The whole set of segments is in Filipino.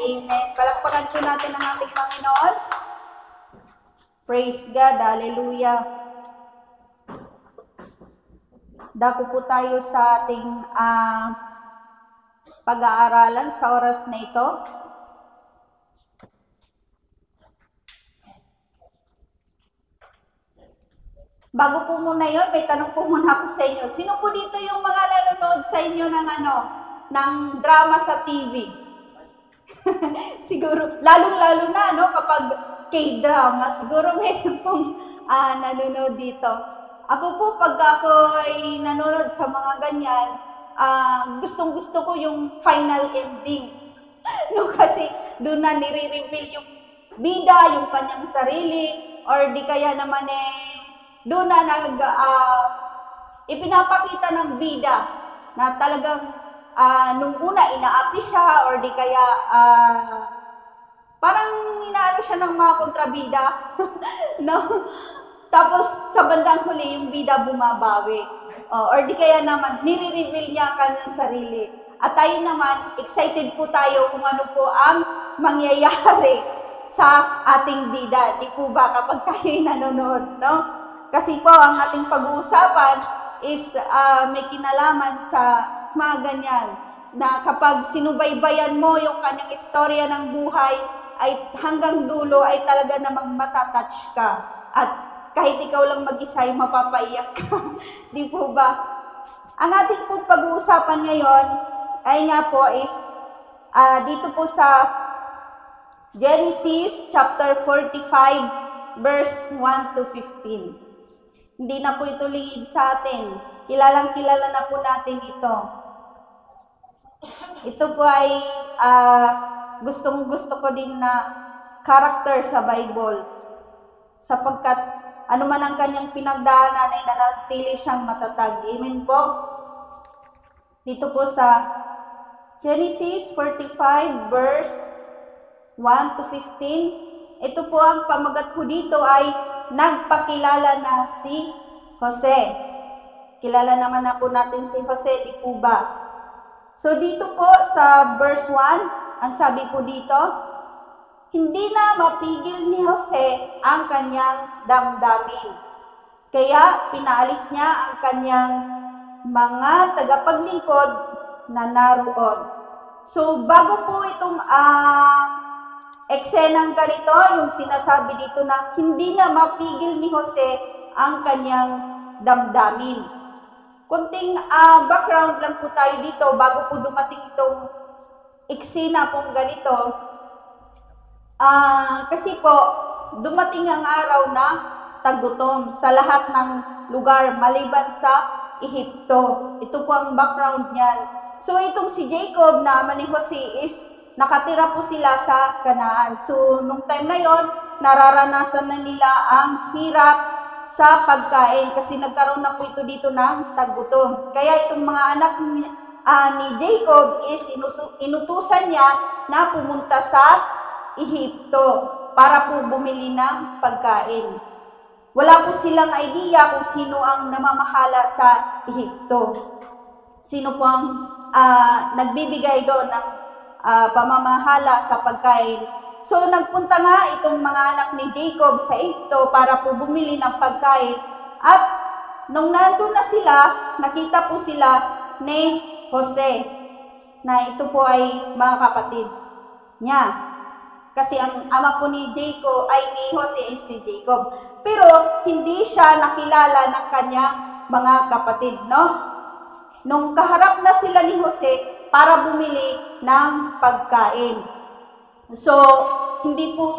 Amen. Palakpakan po natin ang ating Panginoon. Praise God. Hallelujah. Dako po tayo sa ating pag-aaralan sa oras na ito. Bago po muna yun, may tanong po muna ako sa inyo. Sino po dito yung mga nanonood sa inyo ng drama sa TV? Siguro, lalong-lalo na, kapag K-drama, siguro mayroon pong nanonood dito. Ako po, pag ako ay nanonood sa mga ganyan, gustong-gusto ko yung final ending. Kasi doon na nire-reveal yung bida, yung kanyang sarili, or di kaya naman doon na ipinapakita ng bida na talagang nung una inaapi siya or di kaya parang inaano siya ng mga kontrabida. No? Tapos sa bandang huli yung bida bumabawi. Or di kaya naman nire-reveal niya ang kanyang sarili. At tayo naman, excited po tayo kung ano po ang mangyayari sa ating bida. Di po ba kapag tayo nanonood, no? Kasi po, ang ating pag-uusapan is may kinalaman sa mga ganyan. Na kapag sinubaybayan mo yung kanyang istorya ng buhay, ay hanggang dulo ay talaga namang matatouch ka. At kahit ikaw lang mag-isa ay mapapaiyak ka. Di po ba? Ang ating pong pag-uusapan ngayon ay nga po is dito po sa Genesis chapter 45 verse 1 to 15. Hindi na po ito lingid sa atin. Kilalang-kilala na po natin ito. Ito po ay gustong-gusto ko din na character sa Bible. Sapagkat ano man ang kanyang pinagdaanan ay nanatili siyang matatag. Amen po? Dito po sa Genesis 45 verse 1 to 15. Ito po ang pamagat po dito ay nagpakilala na si Jose. Kilala naman na po natin si Jose, di po ba? So dito po sa verse 1, ang sabi po dito, hindi na mapigil ni Jose ang kanyang damdamin. Kaya pinaalis niya ang kanyang mga tagapaglingkod na naroon. So bago po itong eksenang ganito, yung sinasabi dito na hindi na mapigil ni Jose ang kanyang damdamin. Kunting background lang po tayo dito bago po dumating itong eksena pong ganito. Kasi po, dumating ang araw na tagutom sa lahat ng lugar maliban sa Ehipto. Ito po ang background niyan. So itong si Jacob na ama ni Jose is nakatira po sila sa Kanaan. So, nung time na yon, nararanasan na nila ang hirap sa pagkain kasi nagkaroon na po ito dito ng tagutom. Kaya itong mga anak ni Jacob is inutusan niya na pumunta sa Ehipto para po bumili ng pagkain. Wala po silang idea kung sino ang namamahala sa Ehipto. Sino po ang nagbibigay doon ng pamamahala sa pagkain. So, nagpunta nga itong mga anak ni Jacob sa Ehipto para po bumili ng pagkain. At nung nandun na sila, nakita po sila ni Jose, na ito po ay mga kapatid niya. Kasi ang ama po ni Jacob ay ni Jose is si Jacob. Pero hindi siya nakilala ng kanyang mga kapatid, no? Nung kaharap na sila ni Jose, para bumili ng pagkain. So, hindi po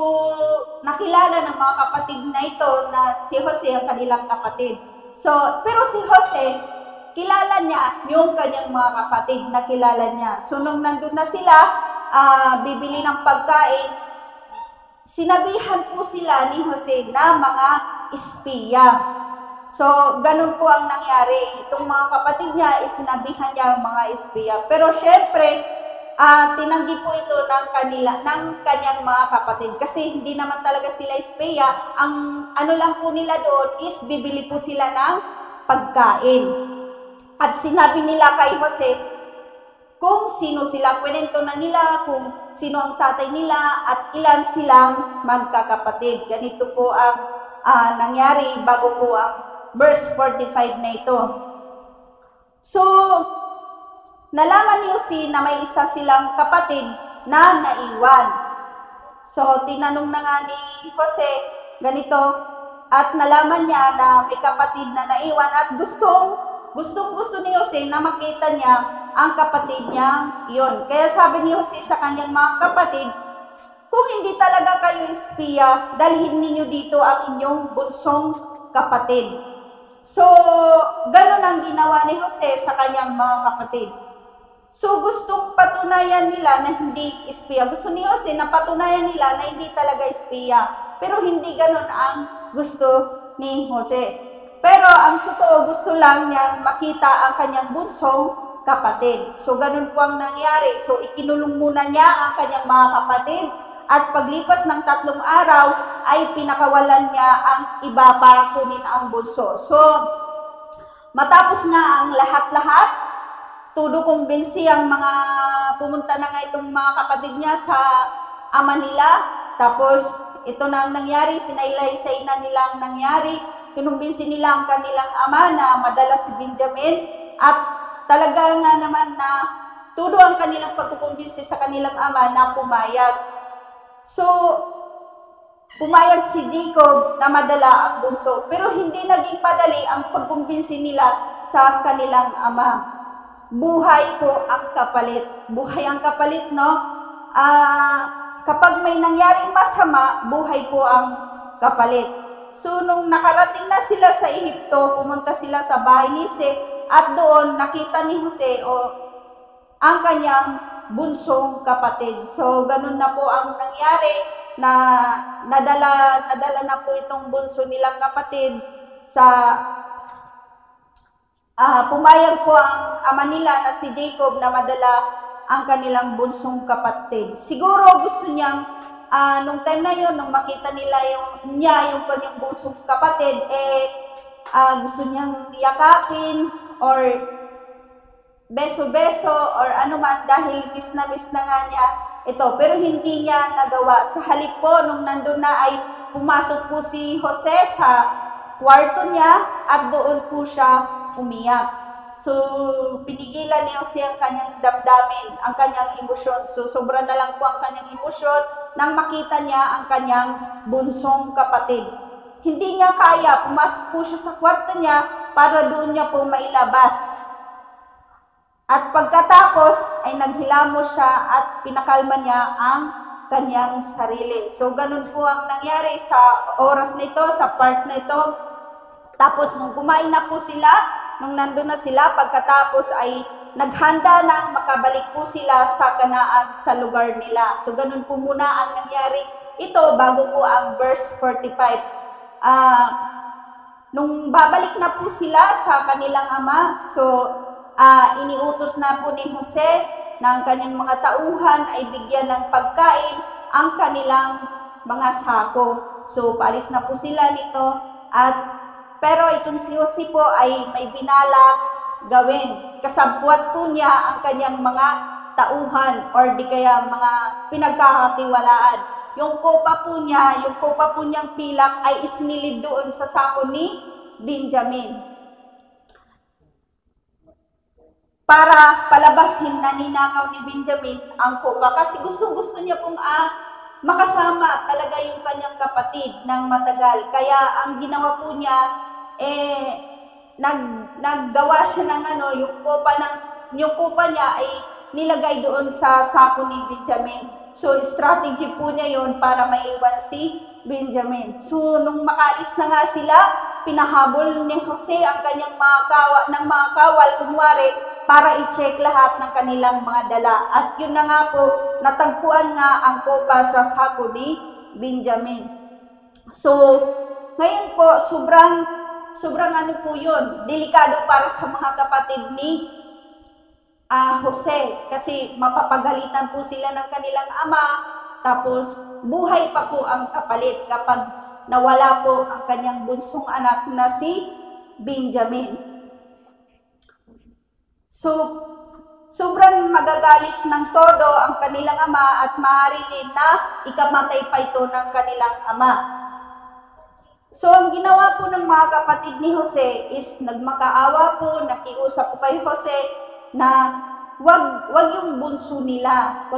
nakilala ng mga kapatid na ito na si Jose ang kanilang kapatid. So, pero si Jose, kilala niya yung kanyang mga kapatid na kilala niya. So, nung nandun na sila, bibili ng pagkain, sinabihan po sila ni Jose na mga espiya. So, ganun po ang nangyari. Itong mga kapatid niya, sinabihan niya ang mga espiya. Pero syempre, tinanggi po ito ng kanyang mga kapatid. Kasi hindi naman talaga sila espiya. Ang ano lang po nila doon is bibili po sila ng pagkain. At sinabi nila kay Jose, kung sino sila, kwento na nila kung sino ang tatay nila at ilan silang magkakapatid. Ganito po ang nangyari bago po ang verse 45 na ito. So, nalaman ni Jose na may isa silang kapatid na naiwan. So, tinanong na nga ni Jose, ganito, at nalaman niya na may kapatid na naiwan at gustong-gusto ni Jose na makita niya ang kapatid niya iyon. Kaya sabi ni Jose sa kanyang mga kapatid, kung hindi talaga kayo espiya, dalhin ninyo dito ang inyong bunsong kapatid. So, ganun ang ginawa ni Jose sa kanyang mga kapatid. So, gustong patunayan nila na hindi espiya. Gusto ni Jose na patunayan nila na hindi talaga espiya. Pero hindi ganun ang gusto ni Jose. Pero ang totoo, gusto lang niyang makita ang kanyang bunsong kapatid. So, ganun po ang nangyari. So, ikinulong muna niya ang kanyang mga kapatid at paglipas ng 3 araw ay pinakawalan niya ang iba para kunin ang bunso. So, matapos nga ang lahat-lahat, todo kumbinsi ang mga pumunta na nga itong mga kapatid niya sa ama nila. Tapos, ito na ang nangyari, sinaylay-say na nila ang nangyari. Kinumbinsi nila ang kanilang ama na madala si Benjamin. At talaga nga naman na todo ang kanilang pagkukumbinsi sa kanilang ama na pumayag. So, pumayag si Jacob na madala ang bunso. Pero hindi naging madali ang pagkumbinsi nila sa kanilang ama. Buhay po ang kapalit. Buhay ang kapalit, no? Kapag may nangyaring masama, buhay po ang kapalit. So, nung nakarating na sila sa Ehipto, pumunta sila sa bahay ni Jose, at doon nakita ni Jose ang kanyang bunsong kapatid. So, ganun na po ang nangyari na nadala na po itong bunso nilang kapatid sa pumayag po ang ama nila na si Jacob na madala ang kanilang bunsong kapatid. Siguro gusto niyang, nung time na yun, nung makita nila yung kanyang bunsong kapatid, gusto niyang yakapin or beso-beso or anuman dahil miss na nga niya ito. Pero hindi niya nagawa. Sa halip po, nung nandun na ay pumasok po si Jose sa kwarto niya at doon po siya umiyak. So, pinigilan ni Jose ang kanyang damdamin, ang kanyang emosyon. So, sobra na lang po ang kanyang emosyon nang makita niya ang kanyang bunsong kapatid. Hindi niya kaya, pumasok po siya sa kwarto niya para doon niya po mailabas. At pagkatapos ay naghilamos siya at pinakalma niya ang kanyang sarili. So, ganun po ang nangyari sa oras na ito, sa part na ito. Tapos, nung kumain na po sila, nung nandun na sila, pagkatapos ay naghanda nang makabalik po sila sa Kanaan sa lugar nila. So, ganun po muna ang nangyari ito bago po ang verse 45. Nung babalik na po sila sa kanilang ama, so, iniutos na po ni Jose na ang kanyang mga tauhan ay bigyan ng pagkain ang kanilang mga sako. So, paalis na po sila nito pero itong si Jose po ay may binalak gawin. Kasabwat po niya ang kanyang mga tauhan or di kaya mga pinagkakatiwalaan. Yung kopa po niyang pilak ay isnilid doon sa sako ni Benjamin. Para palabasin na ninakaw ni Benjamin ang kopa kasi gusto niya pong makasama talaga yung kanyang kapatid ng matagal. Kaya ang ginawa po niya, naggawa siya ng yung kopa niya ay nilagay doon sa sako ni Benjamin. So, strategy po niya yon para maiwan si Benjamin. So, nung makaalis na nga sila, pinahabol ni Jose ang kanyang mga kawal, kunwari, para i-check lahat ng kanilang mga dala. At yun na nga po, natagpuan nga ang kopa sa sako ni Benjamin. So, ngayon po, sobrang ano po yun, delikado para sa mga kapatid ni Jose. Kasi mapapagalitan po sila ng kanilang ama, tapos buhay pa po ang kapalit kapag nawala po ang kanyang bunsong anak na si Benjamin. So, sobrang magagalit ng todo ang kanilang ama at maaari din na ikamatay pa ito ng kanilang ama. So, ang ginawa po ng mga kapatid ni Jose is nagmakaawa po, nakiusap po kay Jose na wag yung bunso nila,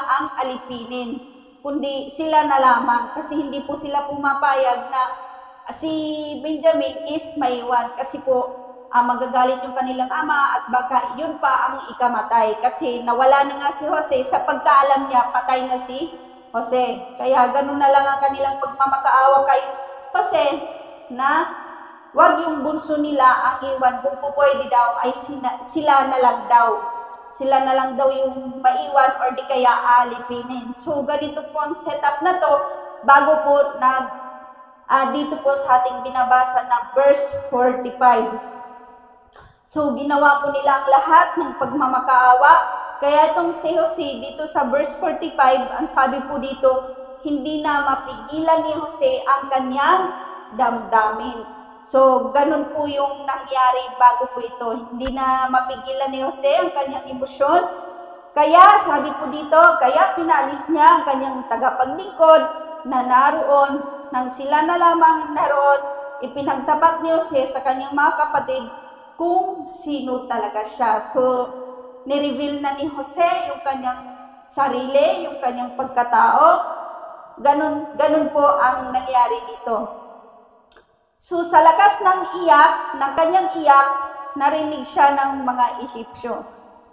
ang alipinin, kundi sila na lamang, kasi hindi po sila pumapayag na si Benjamin is maiwan, kasi po magagalit yung kanilang ama at baka yun pa ang ikamatay, kasi nawala na nga si Jose, sa pagkaalam niya patay na si Jose. Kaya ganun na lang ang kanilang pagmamakaawa kay Jose na wag yung bunso nila ang iwan, kung pwede daw ay sila na lang daw. Sila na lang daw yung maiwan or di kaya alipinin. So ganito po ang setup na to bago po dito po sa ating binabasa na verse 45. So ginawa po nila ang lahat ng pagmamakaawa. Kaya itong si Jose dito sa verse 45, ang sabi po dito, hindi na mapigilan ni Jose ang kanyang damdamin. So, ganun po yung nangyari bago po ito. Hindi na mapigilan ni Jose ang kanyang emosyon. Kaya, sabi po dito, kaya pinalis niya ang kanyang tagapaglingkod na naroon. Nang sila na lamang naroon, ipinagtapat ni Jose sa kanyang mga kapatid kung sino talaga siya. So, nireveal na ni Jose yung kanyang sarili, yung kanyang pagkatao. Ganun po ang nangyari dito. So, sa lakas ng kanyang iyak, narinig siya ng mga Ehipsyo.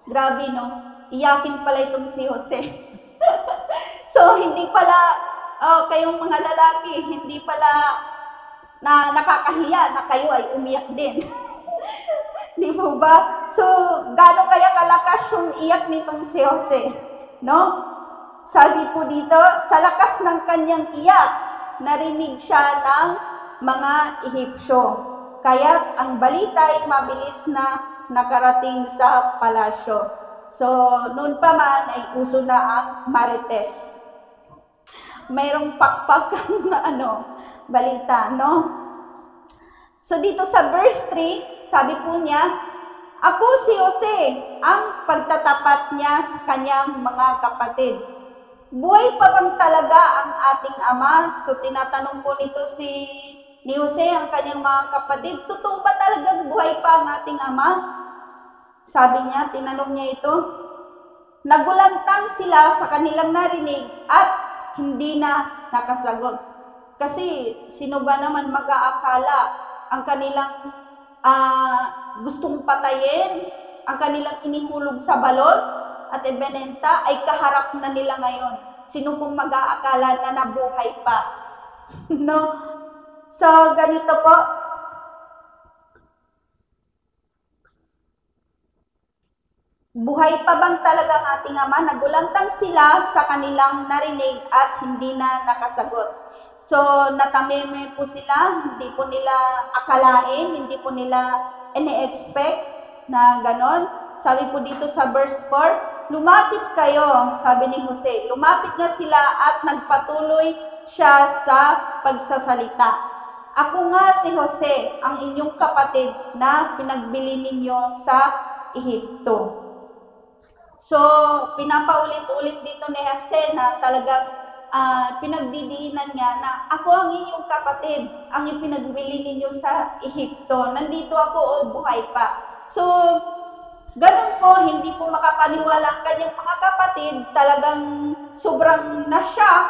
Grabe, no? Iyakin pala itong si Jose. So, hindi pala, kayong mga lalaki, hindi pala na nakakahiya na kayo ay umiyak din. Di po ba? So, gano'n kaya kalakas yung iyak nitong si Jose? No? Sabi po dito, sa lakas ng kanyang iyak, narinig siya ng mga Ehipsyo. Kaya't ang balita ay mabilis na nakarating sa palasyo. So, noon pa man ay uso na ang marites. Mayroong pakpak na balita, no? So, dito sa verse 3, sabi po niya, ako si Jose, ang pagtatapat niya sa kanyang mga kapatid. Buhay pa bang talaga ang ating ama? So, tinatanong po nito ni Jose ang kanyang mga kapatid, totoo ba talagang buhay pa ang ating ama? Sabi niya, tinanong niya ito. Nagulantang sila sa kanilang narinig at hindi na nakasagot. Kasi sino ba naman mag-aakala ang kanilang gustong patayin, ang kanilang inihulog sa balon at ibinenta ay kaharap na nila ngayon. Sino pong mag-aakala na nabuhay pa? No? So, ganito po. Buhay pa bang talaga ang ating ama? Nagulantang sila sa kanilang narinig at hindi na nakasagot. So, natameme po sila, hindi po nila akalain, hindi po nila ini-expect na ganon. Sabi po dito sa verse 4, lumapit kayo, sabi ni Jose. Lumapit nga sila at nagpatuloy siya sa pagsasalita. Ako nga si Jose, ang inyong kapatid na pinagbili ninyo sa Ehipto. So, pinapaulit-ulit dito ni Jose na talagang pinagdidiinan niya na ako ang inyong kapatid, ang ipinagbili ninyo sa Ehipto. Nandito ako o buhay pa. So, ganun po, hindi po makapaniwala ang kanyang mga kapatid. Talagang sobrang na-shock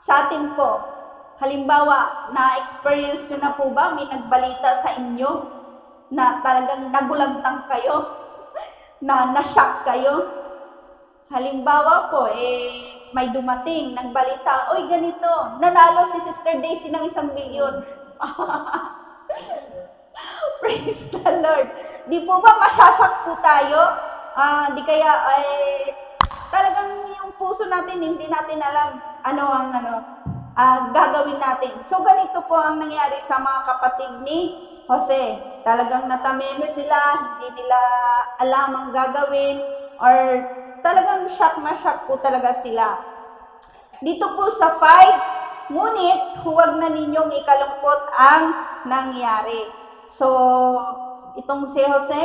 sa atin po. Halimbawa, na-experience nyo na po ba, may nagbalita sa inyo na talagang nagulantang kayo, na na-shock kayo? Halimbawa po, may dumating, nagbalita, oy ganito, nanalo si Sister Daisy ng 1 milyon. Praise the Lord. Di po ba masasyak po tayo? Di kaya talagang yung puso natin, hindi natin alam gagawin natin. So, ganito po ang nangyari sa mga kapatid ni Jose. Talagang natameme sila, hindi nila alam ang gagawin, or talagang shock na shock po talaga sila. Dito po sa 5, ngunit huwag na ninyong ikalungkot ang nangyari. So, itong si Jose,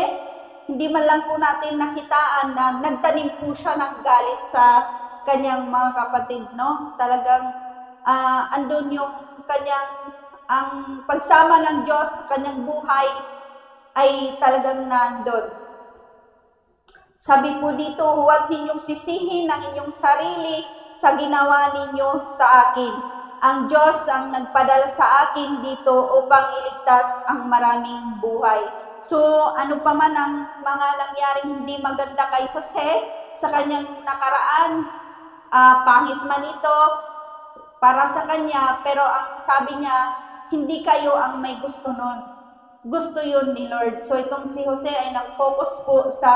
hindi man lang po natin nakitaan na nagtanim po siya ng galit sa kanyang mga kapatid, no? Talagang andun yung kanyang, ang pagsama ng Diyos sa kanyang buhay ay talagang nandun. Sabi po dito, huwag ninyong sisihin ang inyong sarili sa ginawa ninyo sa akin. Ang Diyos ang nagpadala sa akin dito upang iligtas ang maraming buhay. So, ano pa man ang mga nangyaring hindi maganda kay Jose sa kanyang nakaraan, pangit man ito para sa kanya, pero ang sabi niya, hindi kayo ang may gusto nun. Gusto yun ni Lord. So, itong si Jose ay nag-focus po sa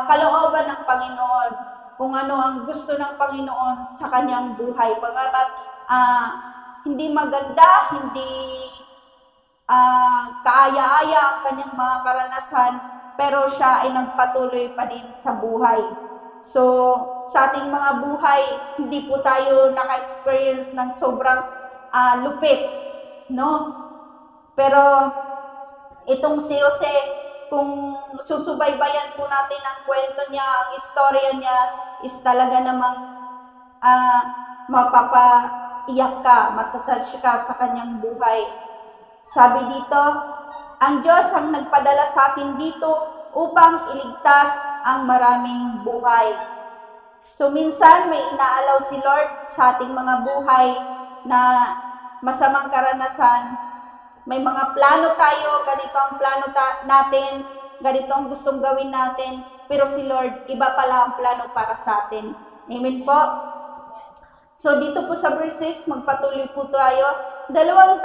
kalooban ng Panginoon, kung ano ang gusto ng Panginoon sa kanyang buhay. Pagkat hindi maganda, hindi kaaya-aya ang kanyang mga karanasan, pero siya ay nagpatuloy pa din sa buhay. So, sa ating mga buhay, hindi po tayo naka-experience ng sobrang lupit, no? Pero itong si Jose, kung susubaybayan po natin ang kwento niya, ang istorya niya, is talaga namang mapapaiyak ka, matatouch ka sa kanyang buhay. Sabi dito, ang Diyos ang nagpadala sa akin dito upang iligtas ang maraming buhay. So minsan may inaalaw si Lord sa ating mga buhay na masamang karanasan. May mga plano tayo, ganito ang plano natin, ganito ang gustong gawin natin, pero si Lord, iba pala ang plano para sa atin. Amen po? So dito po sa verse 6, magpatuloy po tayo. 2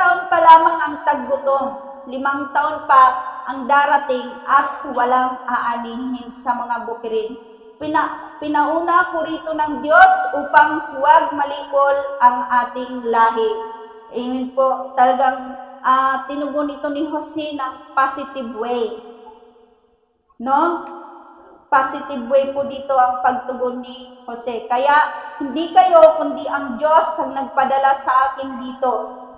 taon pa lamang ang taggutom, 5 taon pa ang darating at walang aanihin sa mga bukirin. Pinauna ko rito ng Diyos upang huwag malipol ang ating lahi. Amen po? Talagang tinugon ito ni Jose ng positive way. No? Positive way po dito ang pagtugon ni Jose. Kaya hindi kayo kundi ang Diyos ang nagpadala sa akin dito.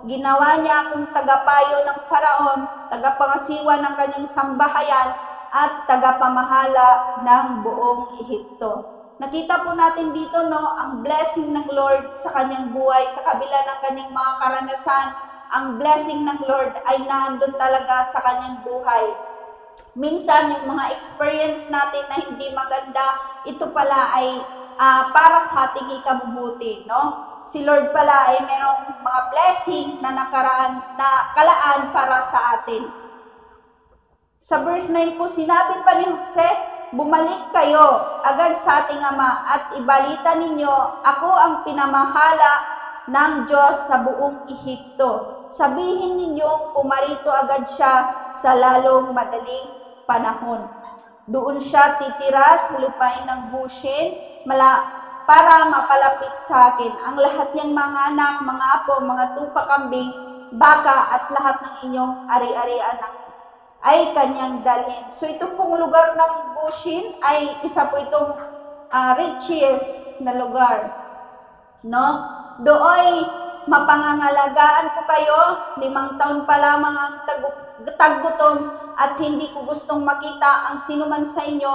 Ginawa niya akong tagapayo ng Faraon, tagapangasiwa ng kanyang sambahayan, at tagapamahala ng buong Ehipto. Nakita po natin dito, no, ang blessing ng Lord sa kanyang buhay, sa kabila ng kanyang mga karanasan. Ang blessing ng Lord ay nandun talaga sa kanyang buhay. Minsan, yung mga experience natin na hindi maganda, ito pala ay para sa ating ikabubuti, no? Si Lord pala ay merong mga blessing na kalaan para sa atin. Sa verse 9 po, sinabi pa ni Jose, bumalik kayo agad sa ating ama at ibalita ninyo, ako ang pinamahala ng Diyos sa buong Ehipto. Sabihin ninyong pumarito agad siya sa lalong madaling panahon. Doon siya titira sa lupain ng Goshen para mapalapit sa akin. Ang lahat niyang mga anak, mga apo, mga tupa kambing, baka at lahat ng inyong ari-arian ay kanyang dalhin. So ito pong lugar ng Goshen ay isa po itong richest na lugar. No? Dooy mapangangalagaan ko kayo, 5 taon pa lamang ang taggutom at hindi ko gustong makita ang sinuman sa inyo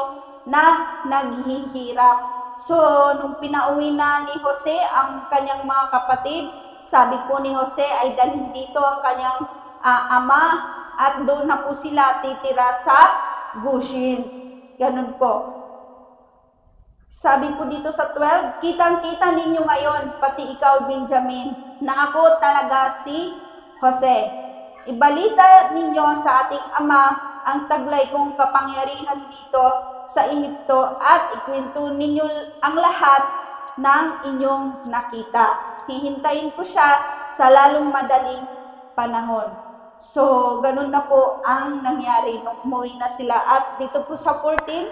na naghihirap. So, nung pinauwi na ni Jose ang kanyang mga kapatid, sabi po ni Jose ay dalhin dito ang kanyang ama at doon na po sila titira sa Goshen. Ganun po. Sabi po dito sa 12, kitang-kita ninyo ngayon, pati ikaw, Benjamin, na ako talaga si Jose. Ibalita ninyo sa ating ama ang taglay kong kapangyarihan dito sa Ehipto at ikwento ninyo ang lahat ng inyong nakita. Hihintayin ko siya sa lalong madaling panahon. So, ganun na po ang nangyari nung umuwi na sila. At dito po sa 14,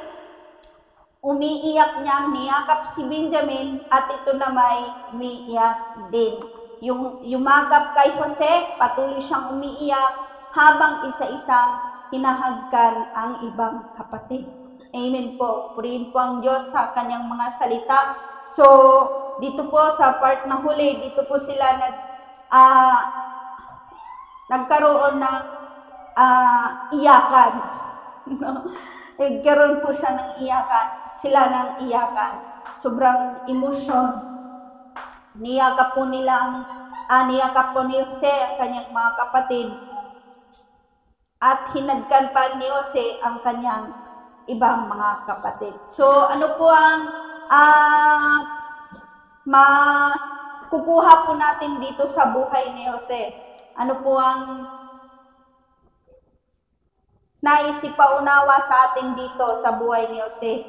umiiyak niyang niyakap si Benjamin at ito na may umiiyak din. Yung yumakap kay Jose, patuloy siyang umiiyak habang isa-isang hinahagkan ang ibang kapatid. Amen po. Purihin po ang Diyos sa kanyang mga salita. So, dito po sa part na huli, dito po sila nagkaroon ng iyakan. No? Nagkaroon po siya ng iyakan, sila ng iyakan. Sobrang emosyon. Niyakap po ni Jose ang kanyang mga kapatid. At hinadkan pa ni Jose ang kanyang ibang mga kapatid. So, ano po ang makukuha po natin dito sa buhay ni Jose? Ano po ang naisipaunawa sa atin dito sa buhay ni Jose?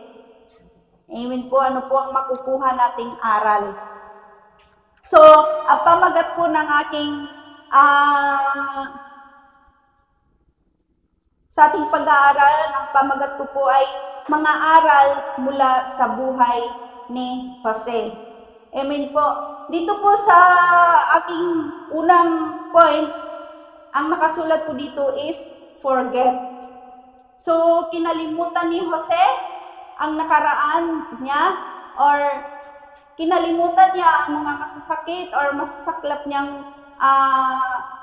Amen po, ano po ang makukuha nating aral? So, ang pamagat po ng aking sa ating pag-aaral, ang pamagat ko po ay mga aral mula sa buhay ni Jose. Amen po. Dito po sa aking unang points, ang nakasulat po dito is forget. So, kinalimutan ni Jose ang nakaraan niya or kinalimutan niya ang mga masasakit or masasaklap niyang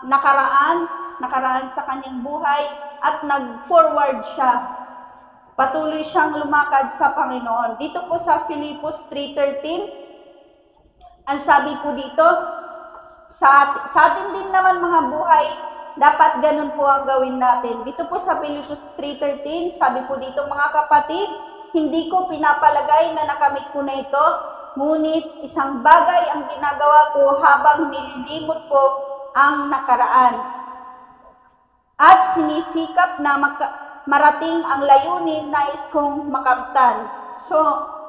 nakaraan sa kanyang buhay at nag-forward siya. Patuloy siyang lumakad sa Panginoon. Dito po sa Filipos 3:13, ang sabi po dito, sa atin din naman mga buhay, dapat ganun po ang gawin natin. Dito po sa Filipos 3:13, sabi po dito, mga kapatid, hindi ko pinapalagay na nakamit ko na ito, ngunit isang bagay ang ginagawa ko habang nililimot ko ang nakaraan. At sinisikap na marating ang layunin nais kong makamtan. So,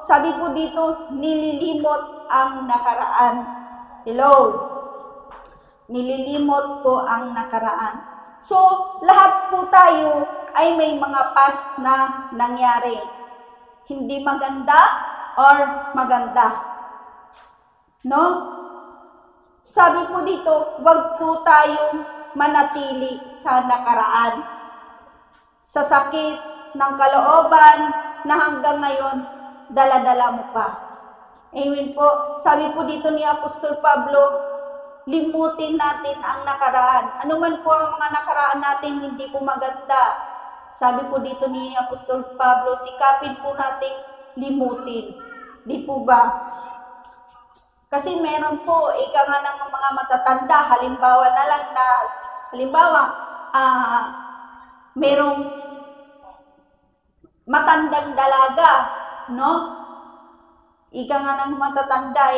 sabi po dito, nililimot ang nakaraan. Hello? Nililimot ko ang nakaraan. So, lahat po tayo ay may mga past na nangyari. Hindi maganda or maganda. No? Sabi po dito, wag po tayong manatili sa nakaraan. Sa sakit ng kalooban na hanggang ngayon, dala-dala mo pa. Amen po. Sabi po dito ni Apostol Pablo, limutin natin ang nakaraan. Ano man po ang mga nakaraan natin, hindi po maganda. Sabi po dito ni Apostol Pablo, sikapin po natin limutin. Di po ba? Kasi meron po, ika nga ng mga matatanda, halimbawa na lang na, merong matandang dalaga, no? Ika nga ng matatanda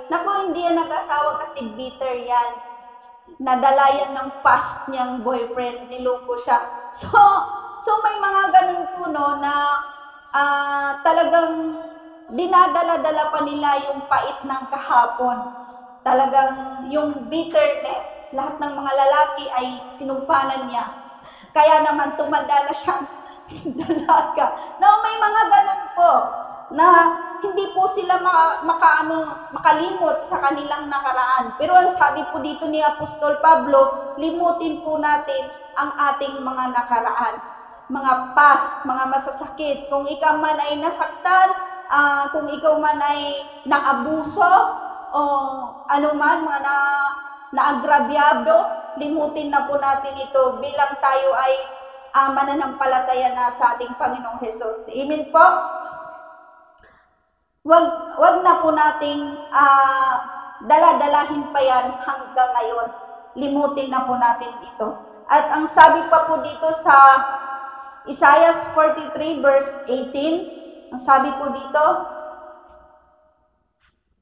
naku, hindi yan nag-asawa kasi bitter yan. Nadala yan ng past niyang boyfriend, niloko siya. So may mga ganun po, no, na talagang dinadala-dala pa nila yung pait ng kahapon. Talagang yung bitterness, lahat ng mga lalaki ay sinumpanan niya. Kaya naman tumanda na siyang dalaga. No, may mga ganun po na hindi po sila makalimot sa kanilang nakaraan. Pero ang sabi po dito ni Apostol Pablo, limutin po natin ang ating mga nakaraan. Mga past, mga masasakit. Kung ikaw man ay nasaktan, kung ikaw man ay naabuso o anuman mga naagrabyado, limutin na po natin ito bilang tayo ay mananampalataya na sa ating Panginoong Hesus. Amen po? Wag na po nating dala-dalahin pa yan hanggang ngayon. Limutin na po natin ito. At ang sabi pa po dito sa Isaiah 43 verse 18, ang sabi po dito,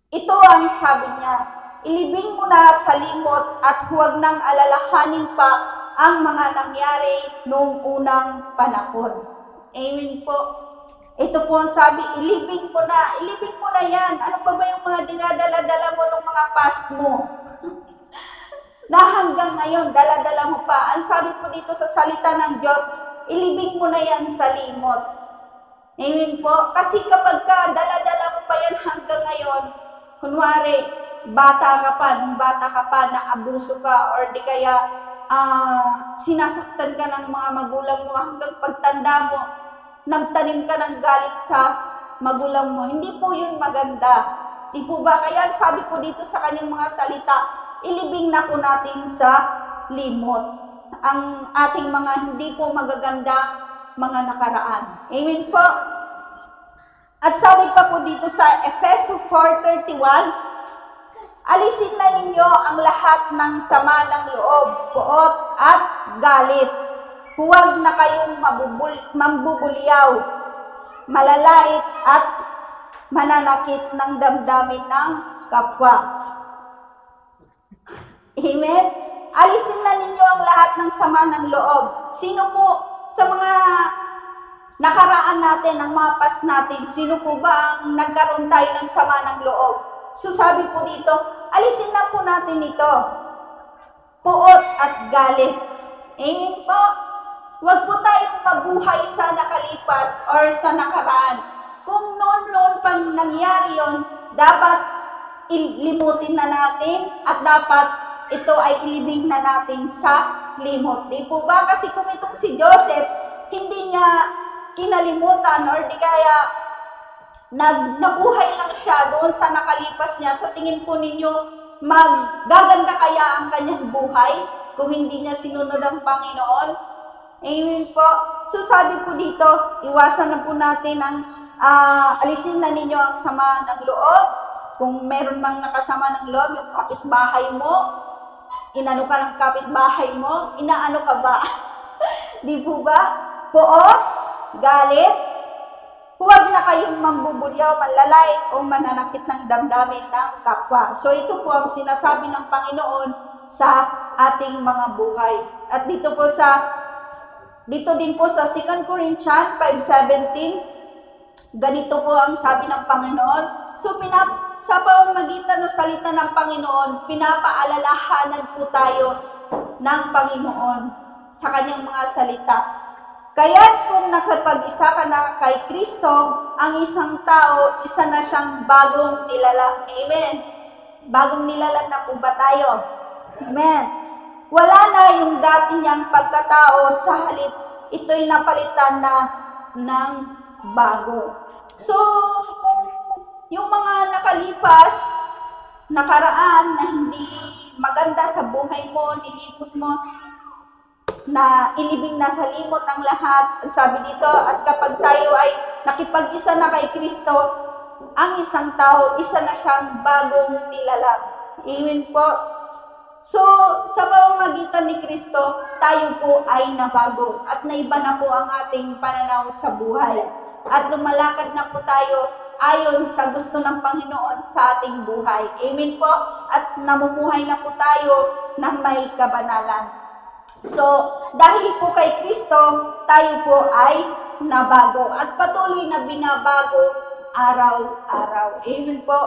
ito ang sabi niya, ilibing mo na sa limot at huwag nang alalahanin pa ang mga nangyari noong unang panahon. Amen po. Ito po ang sabi, ilibing mo na yan. Ano pa ba yung mga dinadala-dala mo ng mga past mo? Na hanggang ngayon, dala-dala mo pa. Ang sabi po dito sa salita ng Diyos, ilibing mo na yan sa limot. Amen po. Kasi kapag dala-dala mo pa yan hanggang ngayon, kunwari, bata ka pa, naabuso ka, or di kaya sinasaktan ka ng mga magulang mo hanggang pagtanda mo, nagtanim ka ng galit sa magulang mo. Hindi po yun maganda. Di po ba? Kaya sabi po dito sa kanyang mga salita, ilibing na po natin sa limot ang ating mga hindi po magaganda mga nakaraan. Amen po. At sabi pa po dito sa Efeso 4:31, alisin na ninyo ang lahat ng sama ng loob, puot at galit. Huwag na kayong mambubulyaw, malalait at mananakit ng damdamin ng kapwa. Amen? Alisin na ninyo ang lahat ng sama ng loob. Sino po sa mga nakaraan natin, ang mga past natin, sino po ba ang nagkaroon tayo ng sama ng loob? So sabi po dito, alisin na po natin ito. Puot at galit. Amen po. Huwag po tayong mabuhay sa nakalipas or sa nakaraan. Kung noon pang nangyari yon, dapat ilimutin na natin at dapat ito ay ilibing na natin sa limot. Di po ba? Kasi kung itong si Joseph, hindi niya kinalimutan or di kaya nabuhay lang siya doon sa nakalipas niya, sa tingin po ninyo, maggaganda kaya ang kanyang buhay kung hindi niya sinunod ang Panginoon? Amen po. So sabi po dito, iwasan na po natin ang alisin na ninyo ang sama ng loob. Kung meron mang nakasama ng loob, yung kapitbahay mo, inano ka ng kapitbahay mo, inaano ka ba? Di po ba? Puot, galit, huwag na kayong mambubulyaw, manlalait o mananakit ng damdamin ng kapwa. So ito po ang sinasabi ng Panginoon sa ating mga buhay. At dito din po sa 2 Corinthians 5:17, ganito po ang sabi ng Panginoon. So sa pamamagitan ng salita ng Panginoon, pinapaalalahanan po tayo ng Panginoon sa kanyang mga salita. Kaya't kung nakapag-isa ka na kay Kristo, ang isang tao, isa na siyang bagong nilalang. Amen. Bagong nilalang na po ba tayo? Amen. Wala na yung dati niyang pagkatao, sa halip ito'y napalitan na ng bago. So, yung mga nakalipas, nakaraan na hindi maganda sa buhay mo, nilipot mo, na ilibing na sa limot ang lahat, sabi dito, at kapag tayo ay nakipag-isa na kay Kristo, ang isang tao, isa na siyang bagong nilalang. Amen po. So, sa pamamagitan ni Kristo, tayo po ay nabago at naiba na po ang ating pananaw sa buhay. At lumalakad na po tayo ayon sa gusto ng Panginoon sa ating buhay. Amen po. At namumuhay na po tayo ng may kabanalan. So, dahil po kay Kristo, tayo po ay nabago at patuloy na binabago araw-araw. Amen po.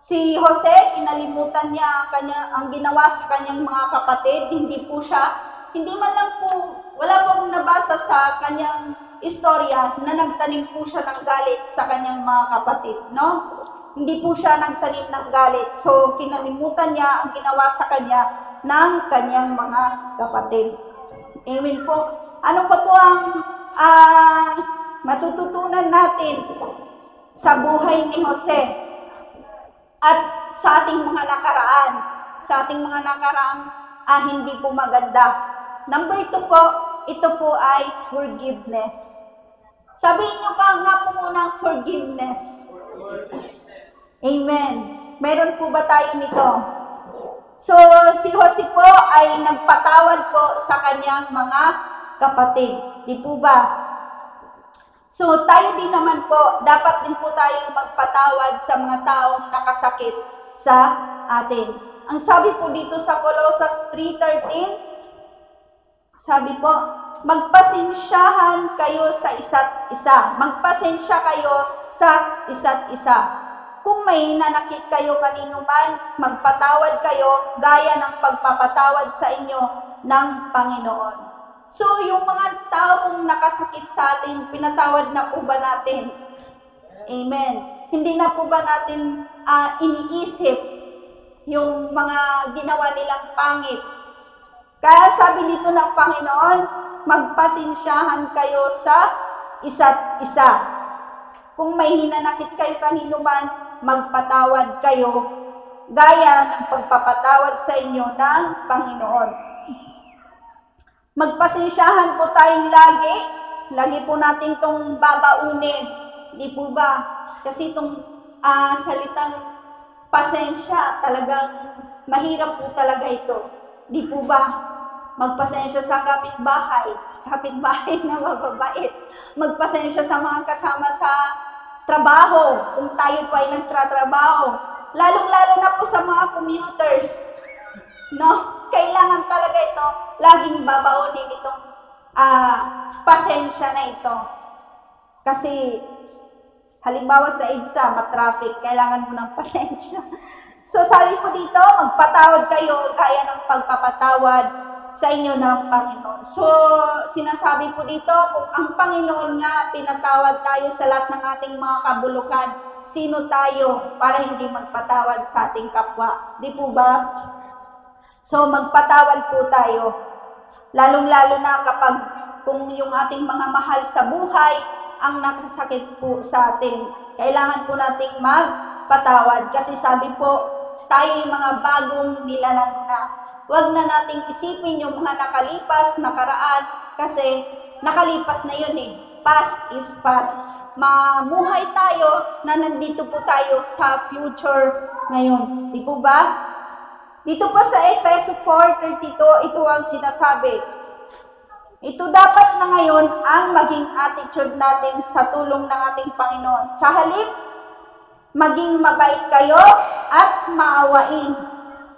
Si Jose, kinalimutan niya ang ginawa sa kanyang mga kapatid. Hindi man lang po, wala po akong nabasa sa kanyang istorya na nagtanim po siya ng galit sa kanyang mga kapatid, no? Hindi po siya nagtanim ng galit. So, kinalimutan niya ang ginawa sa kanya ng kanyang mga kapatid. Amen po. Ano pa po ang matututunan natin sa buhay ni Jose at sa ating mga nakaraan? Sa ating mga nakaraang hindi po maganda. Number 2 po, ito po ay forgiveness. Sabihin nyo nga po muna ang forgiveness. Amen. Meron po ba tayo nito? So, si Jose po ay nagpatawad po sa kanyang mga kapatid. Di po ba? So, tayo din naman po, dapat din po tayong magpatawad sa mga taong nakasakit sa atin. Ang sabi po dito sa Colossus 3:13, sabi po, magpasensyahan kayo sa isa't isa. Magpasensya kayo sa isa't isa. Kung may nanakit kayo kanino man, magpatawad kayo gaya ng pagpapatawad sa inyo ng Panginoon. So, yung mga tao kung nakasakit sa atin, pinatawad na po ba natin? Amen. Hindi na po ba natin iniisip yung mga ginawa nilang pangit? Kaya sabi dito ng Panginoon, magpasensyahan kayo sa isa't isa. Kung may hinanakit kayo kanino man, magpatawad kayo gaya ng pagpapatawad sa inyo ng Panginoon. Magpasensyahan po tayong lagi lagi po natin itong babaunin. Di po ba? Kasi itong salitang pasensya, talagang mahirap po talaga ito. Di po ba? Magpasensya sa kapitbahay na mababait. Magpasensya sa mga kasama sa trabaho, kung tayo po ay nagtratrabaho. Lalong-lalo na po sa mga commuters. No? Kailangan talaga ito, laging babaunin itong pasensya na ito. Kasi, halimbawa sa EDSA, matraffic, kailangan mo ng pasensya. So, sabi po dito, magpatawad kayo gaya ng pagpapatawad sa inyo ng Panginoon. So, sinasabi po dito, kung ang Panginoon nga, pinatawad tayo sa lahat ng ating mga kabulukan, sino tayo para hindi magpatawad sa ating kapwa? Di po ba? So, magpatawad po tayo. Lalong-lalo na kapag kung yung ating mga mahal sa buhay ang nakasakit po sa atin. Kailangan po nating magpatawad. Kasi sabi po, tayo yung mga bagong nilalang na. Huwag na nating isipin yung mga nakalipas, nakaraan, kasi nakalipas na yun eh. Past is past. Mamuhay tayo na nandito po tayo sa future ngayon. Di po ba? Dito po sa Efeso 4:32, ito ang sinasabi. Ito dapat na ngayon ang maging attitude natin sa tulong ng ating Panginoon. Sa halip, maging mabait kayo at maawain.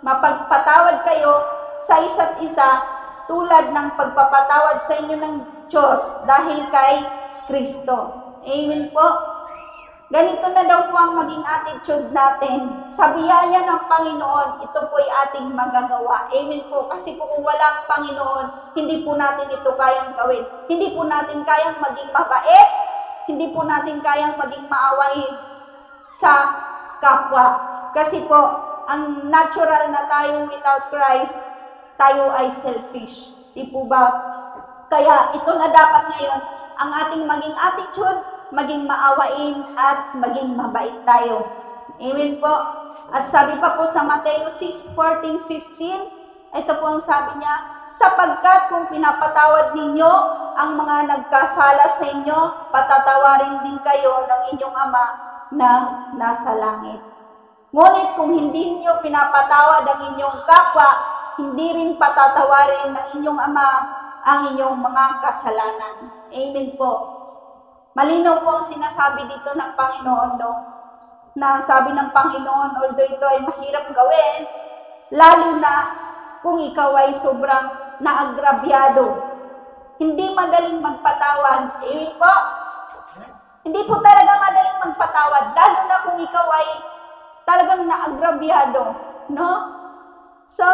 Mapagpatawad kayo sa isa't isa tulad ng pagpapatawad sa inyo ng Diyos dahil kay Kristo. Amen po. Ganito na daw po ang maging attitude natin. Sa biyaya ng Panginoon, ito po ay ating magagawa. Amen po. Kasi po kung walang Panginoon, hindi po natin ito kayang gawin. Hindi po natin kayang maging mabait. Hindi po natin kayang maging maawain sa kapwa. Kasi po, ang natural na tayo without Christ, tayo ay selfish. Di po ba? Kaya ito na dapat ngayon, ang ating maging attitude, maging maawain at maging mabait tayo. Amen po. At sabi pa po sa Mateo 6:14-15, ito po ang sabi niya, sapagkat kung pinapatawad ninyo ang mga nagkasala sa inyo, patatawarin din kayo ng inyong Ama na nasa langit. Ngunit kung hindi niyo pinapatawad ang inyong kapwa, hindi rin patatawarin ng inyong Ama ang inyong mga kasalanan. Amen po. Malinaw po ang sinasabi dito ng Panginoon, no? Na sabi ng Panginoon, although ito ay mahirap gawin, lalo na kung ikaw ay sobrang naagrabyado. Hindi madaling magpatawad. Amen po? Hindi po talaga madaling magpatawad, lalo na kung ikaw ay talagang naagrabyado, no? So,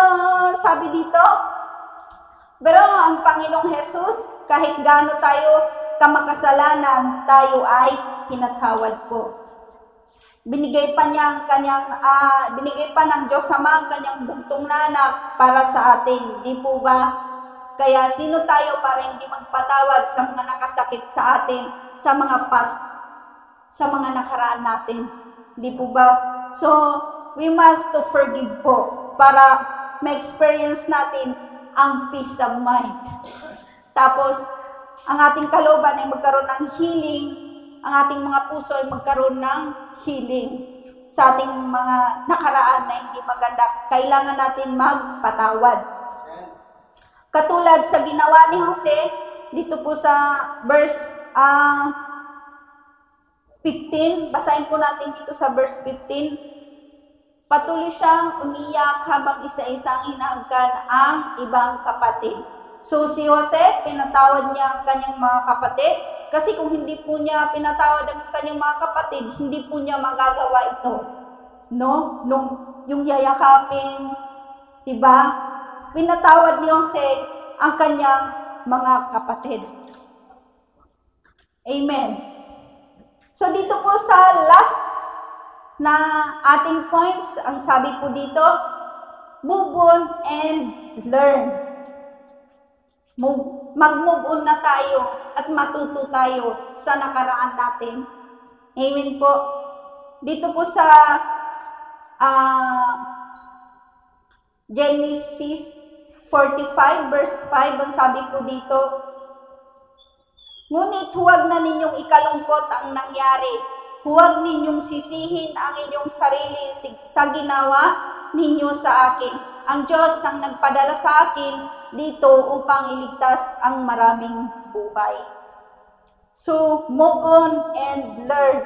sabi dito, pero ang Panginoong Jesus, kahit gaano tayo kamakasalanan, tayo ay pinatawad po. Binigay pa ng Diyos Ama ang kanyang bugtong na anak para sa atin. Di po ba? Kaya sino tayo para hindi magpatawad sa mga nakasakit sa atin, sa mga past, sa mga nakaraan natin? Di po ba? So, we must to forgive po para ma-experience natin ang peace of mind. Tapos, ang ating kalooban ay magkaroon ng healing, ang ating mga puso ay magkaroon ng healing sa ating mga nakaraan na hindi maganda. Kailangan natin magpatawad. Katulad sa ginawa ni Jose, dito po sa verse 15, basahin po natin dito sa verse 15, patuloy siyang umiyak habang isa-isang hinahagkan ang ibang kapatid. So si Jose, pinatawad niya ang kanyang mga kapatid, kasi kung hindi po niya pinatawad ang kanyang mga kapatid, hindi po niya magagawa ito. No? Yung yayakapin, diba? Pinatawad ni Jose ang kanyang mga kapatid. Amen. So dito po sa last na ating points, ang sabi po dito, move on and learn. Mag-move on na tayo at matuto tayo sa nakaraan natin. Amen po. Dito po sa Genesis 45 verse 5, ang sabi po dito, Ngunit huwag na ninyong ikalungkot ang nangyari. Huwag ninyong sisihin ang inyong sarili sa ginawa ninyo sa akin. Ang Diyos ang nagpadala sa akin dito upang iligtas ang maraming buhay. So, move on and learn.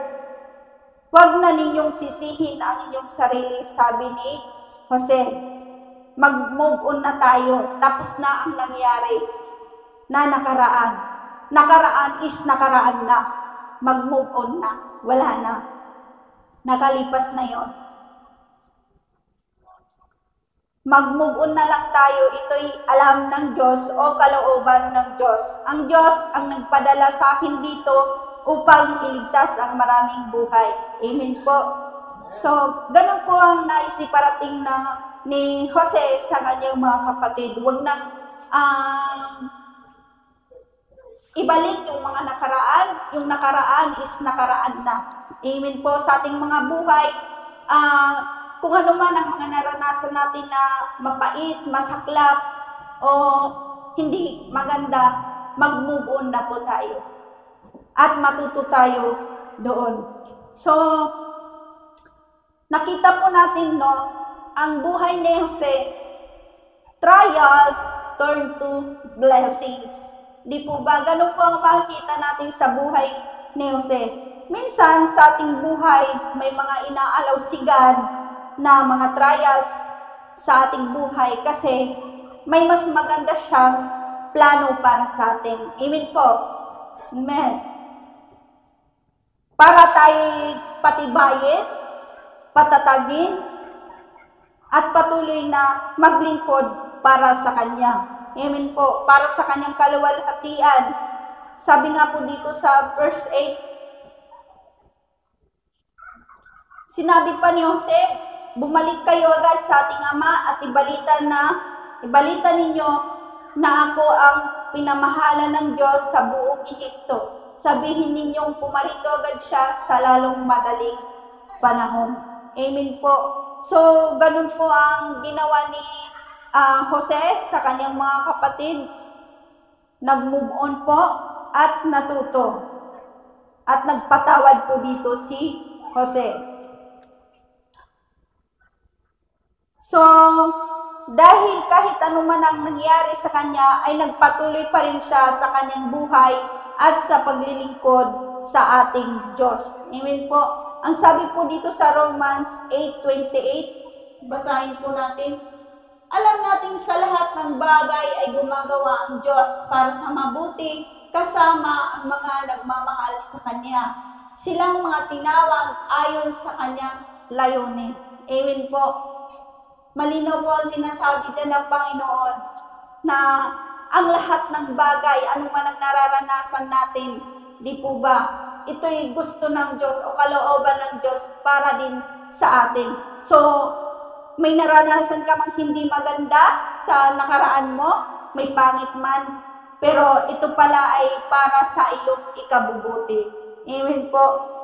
Huwag na ninyong sisihin ang inyong sarili, sabi ni Jose. Mag-move on na tayo. Tapos na ang nangyari na nakaraan. Nakaraan is nakaraan na. Mag-move on na. Wala na. Nakalipas na yon. Mag-move on na lang tayo. Ito'y alam ng Diyos o kalooban ng Diyos. Ang Diyos ang nagpadala sa akin dito upang iligtas ang maraming buhay. Amen po. So, ganun po ang naisiparating na ni Jose sa kanyang mga kapatid. Huwag nang ibalik yung mga nakaraan. Yung nakaraan is nakaraan na. Amen po sa ating mga buhay. Kung ano man ang mga naranasan natin na mapait, masaklap, o hindi maganda, mag-move on na po tayo. At matuto tayo doon. So, nakita po natin, no, ang buhay ni Jose, trials turn to blessings. Di po ba? Ganun po ang makikita natin sa buhay ni Jose. Minsan, sa ating buhay, may mga inaalaw si God na mga trials sa ating buhay kasi may mas maganda siyang plano para sa atin. Amen po. Amen. Para tayo patibayin, patatagin, at patuloy na maglingkod para sa Kanya. Amen po. Para sa Kanyang kaluwalhatian. Sabi nga po dito sa verse 8, sinabi pa ni Jose, bumalik kayo agad sa ating ama at ibalita ninyo na ako ang pinamahala ng Diyos sa buong Ehipto. Sabihin ninyong pumarito agad siya sa lalong madaling panahon. Amen po. So, ganun po ang ginawa ni Jose sa kanyang mga kapatid. Nag-move on po at natuto. At nagpatawad po dito si Jose. So, dahil kahit anuman ang nangyari sa kanya, ay nagpatuloy pa rin siya sa kanyang buhay at sa paglilingkod sa ating Diyos. Amen po. Ang sabi po dito sa Romans 8:28, basahin po natin. Alam natin sa lahat ng bagay ay gumagawa ang Diyos para sa mabuti kasama ang mga nagmamahal sa Kanya. Silang mga tinawag ayon sa Kanyang layunin. Amen po. Malinaw po ang sinasabi din ng Panginoon na ang lahat ng bagay, anuman ang nararanasan natin, di po ba, ito'y gusto ng Diyos o kalooban ng Diyos para din sa atin. So, may naranasan ka mang hindi maganda sa nakaraan mo, may pangit man, pero ito pala ay para sa iyong ikabubuti. Amen po.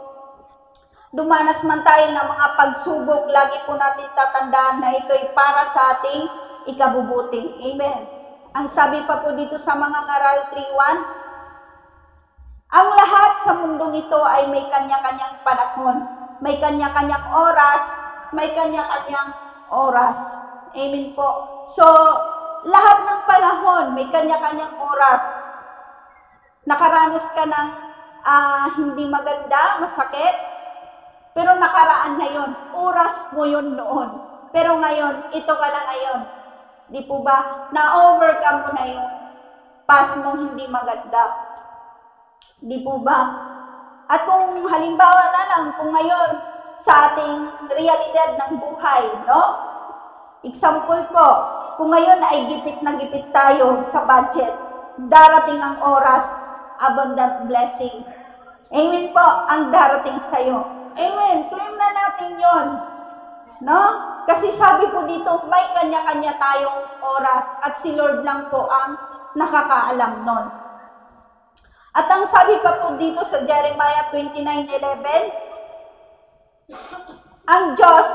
Dumanas man tayo ng mga pagsubok, lagi po natin tatandaan na ito'y para sa ating ikabubuti. Amen. Ang sabi pa po dito sa mga ngaral 3:1, ang lahat sa mundong ito ay may kanya-kanyang panahon, may kanya-kanyang oras, may kanya-kanyang oras. Amen po. So, lahat ng panahon, may kanya-kanyang oras. Nakaranas ka ng hindi maganda, masakit, pero nakaraan na yon, oras mo yun noon. Pero ngayon, ito ka na ngayon. Di po ba? Na-overcome mo na yun. Past mo hindi maganda. Di po ba? At kung halimbawa na lang, kung ngayon, sa ating realidad ng buhay, no? Example po, kung ngayon ay gipit na gipit tayo sa budget, darating ang oras, abundant blessing. Amen po, ang darating sa'yo. Amen. Claim na natin yon, no? Kasi sabi po dito, may kanya-kanya tayong oras at si Lord lang po ang nakakaalam nun. At ang sabi pa po dito sa Jeremiah 29:11, ang Diyos,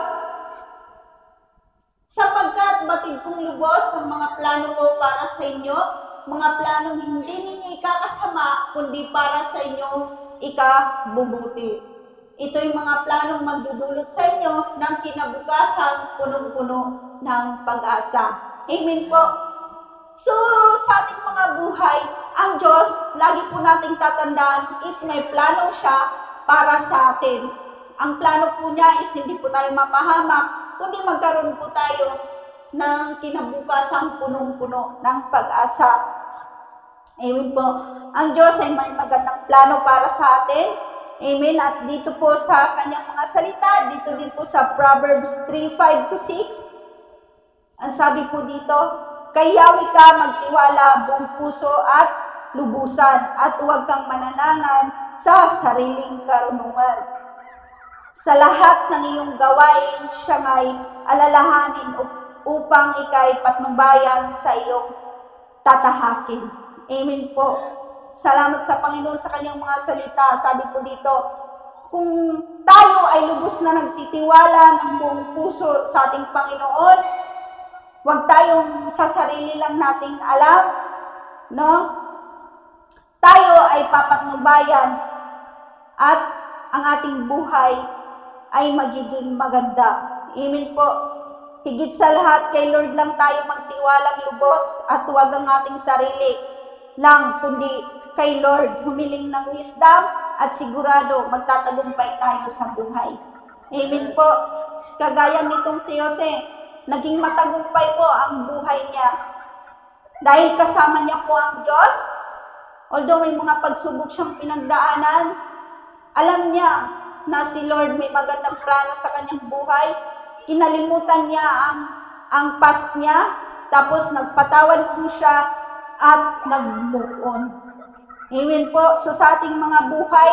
sapagkat batid kong lubos ang mga plano ko para sa inyo, mga planong hindi ninyo ikakasama, kundi para sa inyong ikabubuti. Ito yung mga planong magdudulot sa inyo ng kinabukasan punong-puno ng pag-asa. Amen po. So, sa ating mga buhay, ang Diyos, lagi po nating tatandaan, is may plano siya para sa atin. Ang plano po niya is hindi po tayo mapahamak, kundi magkaroon po tayo ng kinabukasan punong-puno ng pag-asa. Amen po. Ang Diyos ay may magandang plano para sa atin. Amen. At dito po sa kanyang mga salita, dito din po sa Proverbs 3:5-6, ang sabi po dito, kay Yahweh ka magtiwala buong puso at lubusan, at huwag kang mananangan sa sariling karunungan. Sa lahat ng iyong gawain, siya ngay alalahanin upang ikay patnubayan sa iyong tatahakin. Amen po. Salamat sa Panginoon sa kanyang mga salita. Sabi po dito, kung tayo ay lubos na nagtitiwala ng buong puso sa ating Panginoon, huwag tayong sa sarili lang nating alam, no? Tayo ay papatnubayan at ang ating buhay ay magiging maganda. Amen po. Higit sa lahat, kay Lord lang tayo magtiwalang lubos at huwag ang ating sarili lang, kundi kay Lord humiling ng wisdom at sigurado magtatagumpay tayo sa buhay. Amen po. Kagaya nitong si Jose, naging matagumpay po ang buhay niya. Dahil kasama niya po ang Diyos, although may mga pagsubok siyang pinagdaanan, alam niya na si Lord may magandang plano sa kanyang buhay. Kinalimutan niya ang past niya, tapos nagpatawad po siya at nag-move on. Amen po. So sa ating mga buhay,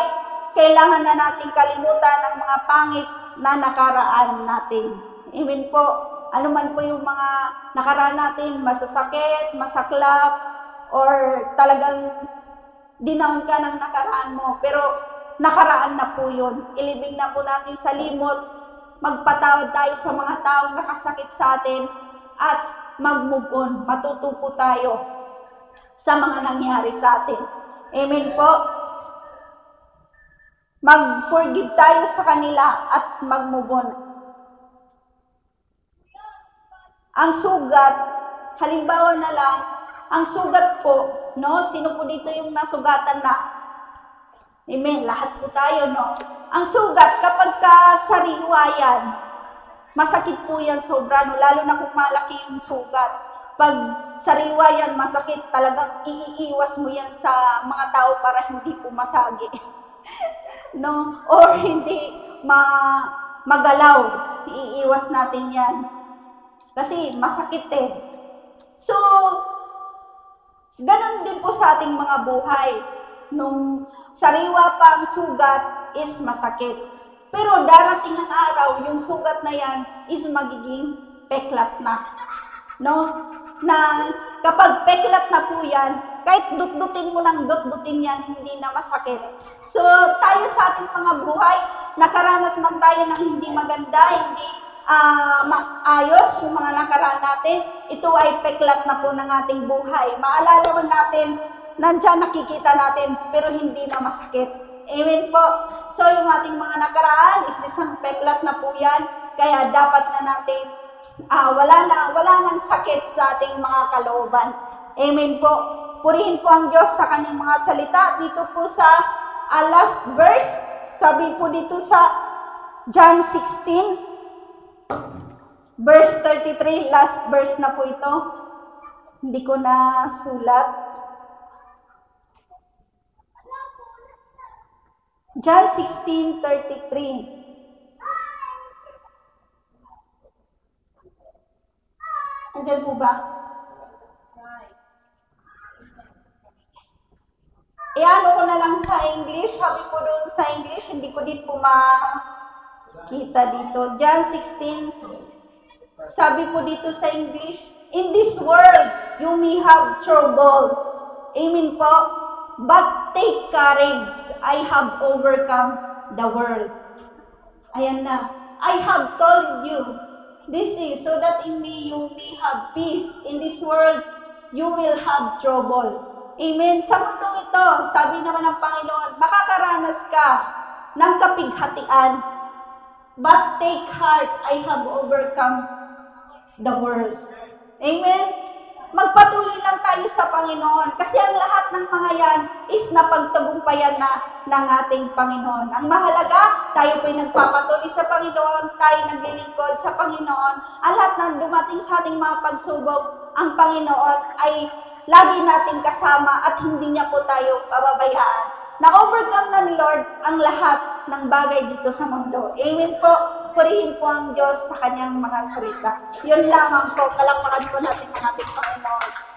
kailangan na nating kalimutan ang mga pangit na nakaraan natin. Amen po. Ano man po yung mga nakaraan natin, masasakit, masaklap, or talagang dinaon ka ng nakaraan mo. Pero nakaraan na po yun. Ilibing na po natin sa limot. Magpatawad tayo sa mga taong nakasakit sa atin at mag-move on. Matuto po tayo sa mga nangyari sa atin. Amen po. Mag-forgive tayo sa kanila at mag-move on. Ang sugat, halimbawa na lang, ang sugat po, no? Sino po dito yung nasugatan na? Amen, lahat po tayo, no? Ang sugat, kapag sariwa yan, masakit po yan sobra, no? Lalo na kung malaki yung sugat. Pag sariwa yan, masakit, talagang iiwas mo yan sa mga tao para hindi pumasagi. No? Or hindi magalaw, iiwas natin yan. Kasi masakit eh. So, ganun din po sa ating mga buhay. Nung sariwa pa ang sugat is masakit. Pero darating ang araw, yung sugat na yan is magiging peklat na. No? Na kapag peklat na po yan, kahit dut-dutin mo ng dut-dutin yan, hindi na masakit. So, tayo sa ating mga buhay, nakaranas man tayo ng hindi maganda, hindi maayos yung mga nakaraan natin, ito ay peklat na po ng ating buhay. Maalala natin, nandiyan nakikita natin, pero hindi na masakit. Amen po. So, yung ating mga nakaraan is isang peklat na po yan, kaya dapat na natin wala nang sakit sa ating mga kalooban. Amen po. Purihin po ang Diyos sa kanyang mga salita. Dito po sa last verse, sabi po dito sa John 16, verse 33, last verse na po ito. Hindi ko na sulat. John 16:33. Andiyan po ba? Iano ko na lang sa English. Sabi ko doon sa English, hindi ko din po makita dito. John 16, sabi po dito sa English, in this world, you may have trouble. Amen po. But take courage. I have overcome the world. Ayan na. I have told you this is so that in me you may have peace. In this world, you will have trouble. Amen. Sa mundong ito, sabi naman ng Panginoon, makakaranas ka ng kapighatian. But take heart, I have overcome the world. Amen. Magpatuloy lang tayo sa Panginoon kasi ang lahat ng mga yan is napagtagumpayan na ng ating Panginoon. Ang mahalaga, tayo po'y nagpapatuloy sa Panginoon, tayo naglilingkod sa Panginoon. Ang lahat ng dumating sa ating mga pagsubok, ang Panginoon ay lagi nating kasama at hindi niya po tayo pababayaan. Na-overcome na ni Lord ang lahat ng bagay dito sa mundo. Amen po. Purihin po ang Diyos sa kanyang mga salita. Yun lamang po. Palakpakan po natin ang ating Panginoon.